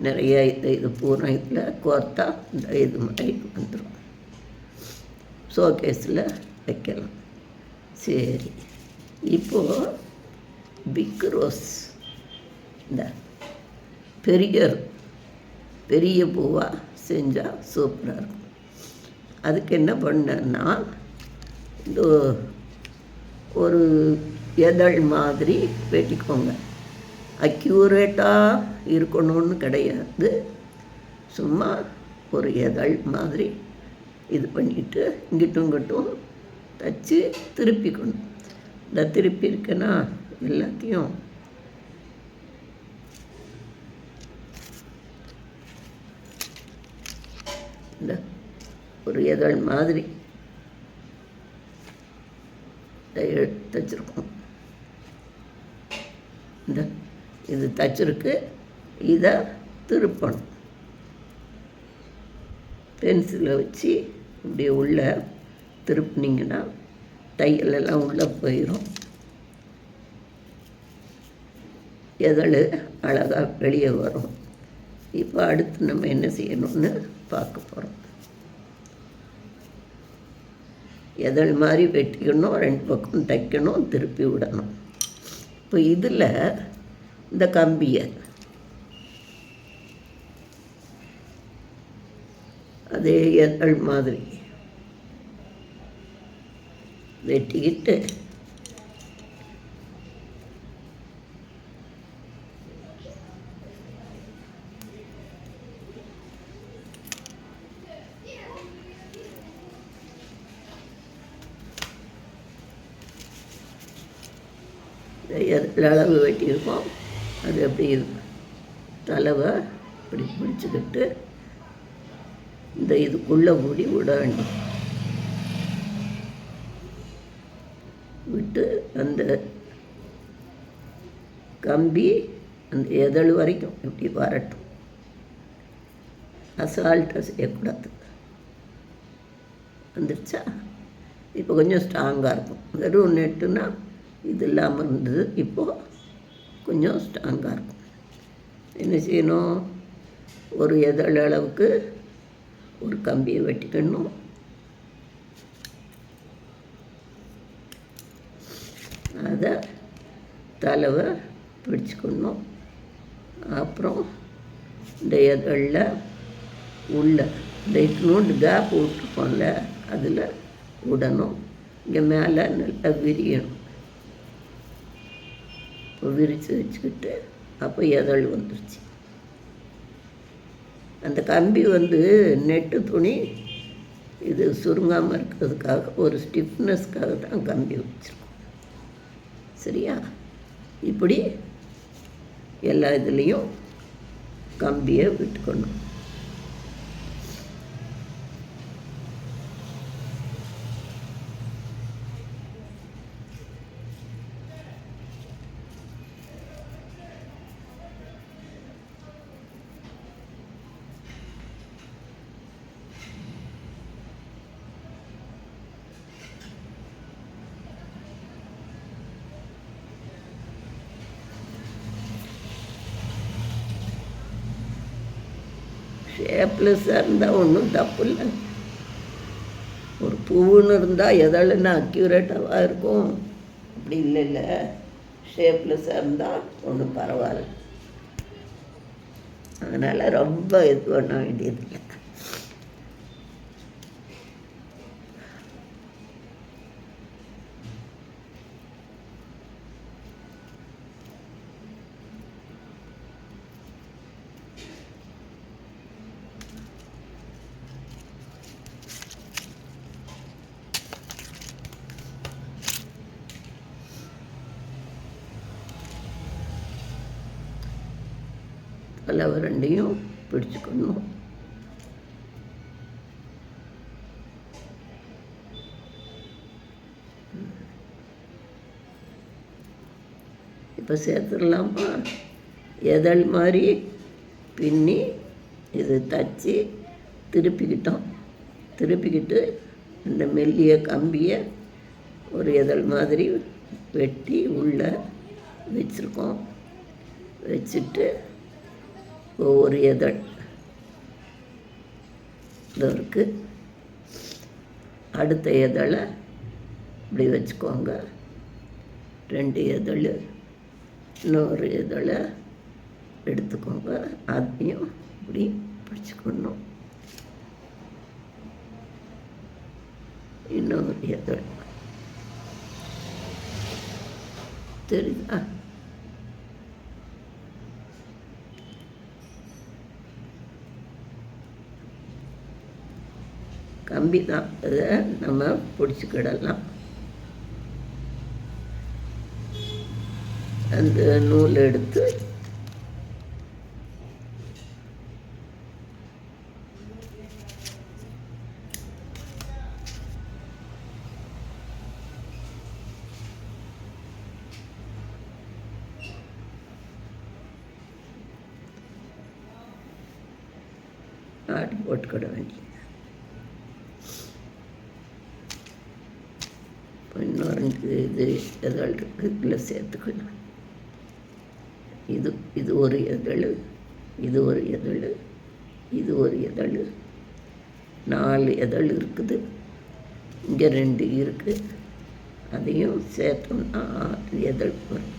நிறைய இது பூரா இதில் கோர்த்தா இந்த இது மாதிரி வந்துடும். ஷோகேஸில் வைக்கலாம். சரி, இப்போது பிக் ரோஸ், இந்த பெரிய பூவாக செஞ்சால் சூப்பராக இருக்கும். அதுக்கு என்ன பண்ணேன்னா, இந்த ஒரு எதழ் மாதிரி வெட்டிக்கோங்க. அக்யூரேட்டாக இருக்கணும்னு கிடையாது, சும்மா ஒரு எதழ் மாதிரி இது பண்ணிவிட்டு இங்கிட்டும் இங்கிட்டும் தச்சு திருப்பிக்கணும். இந்த திருப்பி இருக்கேன்னா எல்லாத்தையும் இந்த ஒரு எதழ் மாதிரி தச்சுருக்கோம். இந்த இது தச்சுருக்கு, இதை திருப்பணும். பென்சிலை வச்சு இப்படி உள்ளே திருப்பினீங்கன்னா தையலெல்லாம் உள்ளே போயிடும். எதழ் அழகாக வெளியே வரும். இப்போ அடுத்து நம்ம என்ன செய்யணும்னு பார்க்க போகிறோம். எதழ் மாதிரி வெட்டிக்கணும், 2 பக்கம் தைக்கணும், திருப்பி விடணும். இப்போ இதில் இந்த கம்பியை அதே எதழ் மாதிரி வெட்டிக்கிட்டு அளவு வெட்டியிருக்கோம். அது அப்படி தலைவை இப்படி பிடிச்சிக்கிட்டு இந்த இதுக்குள்ளே மூடி விட வேண்டும். விட்டு அந்த கம்பி அந்த எதழ் வரைக்கும் இப்படி வரட்டும். அசால்ட்டாக செய்யக்கூடாது. வந்துடுச்சா? இப்போ கொஞ்சம் ஸ்ட்ராங்காக இருக்கும். வெறும் நெட்டுன்னா இது இல்லாமல் இருந்தது, இப்போது கொஞ்சம் ஸ்ட்ராங்காக இருக்கும். என்ன செய்யணும்? ஒரு எதழ் அளவுக்கு ஒரு கம்பியை வெட்டிக்கணும். அதை தலைவை பிடிச்சிக்கணும். அப்புறம் இந்த எதழில் உள்ள இந்த இட்னோண்டு கேப் விட்டுருக்கோம்ல, அதில் விடணும். இங்கே மேலே நல்லா விரியணும். இப்போ விரித்து வச்சுக்கிட்டு அப்போ எதழ் வந்துருச்சு. அந்த கம்பி நெட்டு துணி இது சுருங்காமல் இருக்கிறதுக்காக, ஒரு ஸ்டிஃப்னஸ்க்காக தான் கம்பி வச்சுருக்கோம். சரியா? இப்படி எல்லா இதுலேயும் கம்பியை விட்டுக்கணும். ஷேப்லெஸ்ஸாக இருந்தால் ஒன்றும் தப்பு இல்லை. ஒரு பூவுன்னு இருந்தால் எதாலுன்னா அக்யூரேட்டாக இருக்கும். அப்படி இல்லை, ஷேப்லெஸ்ஸாக இருந்தால் ஒன்றும் பரவாயில்ல. அதனால் ரொம்ப இது பண்ண வேண்டியதில்லை. தலைவை ரெண்டையும் பிடிச்சிக்கணும். இப்போ சேர்த்துடலாமா? எதழ் மாதிரி பின்னி இது தச்சு திருப்பிக்கிட்டு இந்த மெல்லிய கம்பியை ஒரு எதழ் மாதிரி வெட்டி உள்ளே வச்சுருக்கோம். வச்சுட்டு ஒவ்வொரு இதழ் இது இருக்குது. அடுத்த இதழை இப்படி வச்சுக்கோங்க. 2 இதழ், இன்னொரு இதழை எடுத்துக்கோங்க. அதையும் இப்படி பிடிச்சிக்கணும். இன்னொரு இதழ் தெரியுதா? கம்பி தான், அதை நம்ம பிடிச்சிக்கிடலாம். அந்த நூல் எடுத்து ஆட்டி போட்டுக்கிட வேண்டியது. இன்னொரு இது இதழ் இருக்குது, இதில் சேர்த்துக்கலாம். இது ஒரு இதழ், இது ஒரு இதழ், இது ஒரு இதழ். 4 இதழ் இருக்குது. இங்கே 2 இருக்குது. அதையும் சேர்த்தோம்னா 6 இதழ் வரும்.